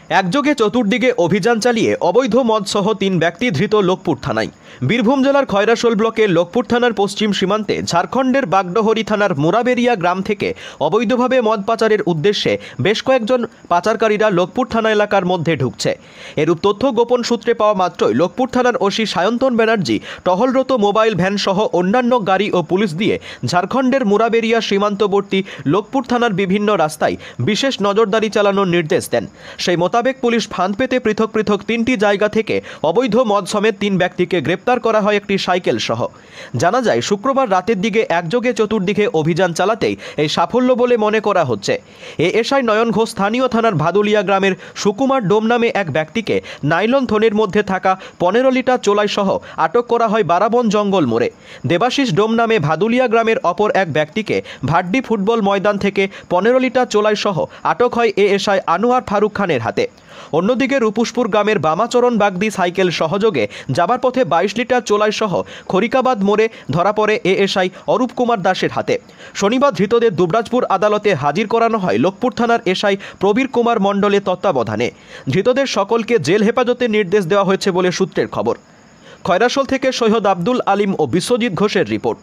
একযোগে চতুর্দিকে অভিযান চালিয়ে অবৈধ মদসহ 3 ব্যক্তি ধৃত লোকপুর থানায়। বীরভূম জেলার খয়রাশোল ব্লকের লোকপুর থানার পশ্চিম সীমান্তে ঝাড়খণ্ডের বাগডহরি থানার মুরাবেরিয়া গ্রাম থেকে অবৈধভাবে মদ পাচারের উদ্দেশ্যে বেশ কয়েকজন পাচারকারীরা লোকপুর থানা এলাকার মধ্যে ঢুকছে। এরূপ তথ্য গোপন সূত্রে পাওয়া মাত্রই লোকপুর থানার ওসি সায়ন্তন ব্যানার্জি টহলরত মোবাইল ভ্যান সহ অন্যান্য গাড়ি ও পুলিশ দিয়ে ঝাড়খণ্ডের মুরাবেরিয়া সীমান্তবর্তী লোকপুর থানার বিভিন্ন রাস্তায় বিশেষ নজরদারি চালানোর নির্দেশ দেন। সেই মোতাবেক পুলিশ ফাঁদ পেতে পৃথক পৃথক 3টি জায়গা থেকে অবৈধ মদ সমেত 3 ব্যক্তিকে গ্রেপ্তার করা হয় একটি সাইকেল সহ। জানা যায় শুক্রবার রাতের দিকে একযোগে চতুর্দিকে অভিযান চালাতেই এই সাফল্য বলে মনে করা হচ্ছে। এএসআই নয়ন ঘোষ স্থানীয় থানার ভাদুলিয়া গ্রামের সুকুমার ডোম নামে এক ব্যক্তিকে নাইলন থনের মধ্যে থাকা 15 লিটার চোলাই সহ আটক করা হয় বারাবন জঙ্গল মোড়ে। দেবাশিস ডোম নামে ভাদুলিয়া গ্রামের অপর এক ব্যক্তিকে ভাড্ডি ফুটবল ময়দান থেকে 15 লিটার চোলাই সহ আটক হয় এএসআই আনোয়ার ফারুক খানের হাতে। অন্যদিকে রূপুসপুর গ্রামের বামাচরণ বাগদি সাইকেল সহযোগে যাবার পথে 22 লিটার চোলাই সহ খরিকাবাদ মোড়ে ধরা পড়ে এএসআই অরূপ কুমার দাসের হাতে। শনিবার ধৃতদের দুবরাজপুর আদালতে হাজির করানো হয় লোকপুর থানার এসআই প্রবীর কুমার মণ্ডলের তত্ত্বাবধানে। ধৃতদের সকলকে জেল হেফাজতের নির্দেশ দেওয়া হয়েছে বলে সূত্রের খবর। খয়রাশোল থেকে সৈয়দ আব্দুল আলিম ও বিশ্বজিৎ ঘোষের রিপোর্ট।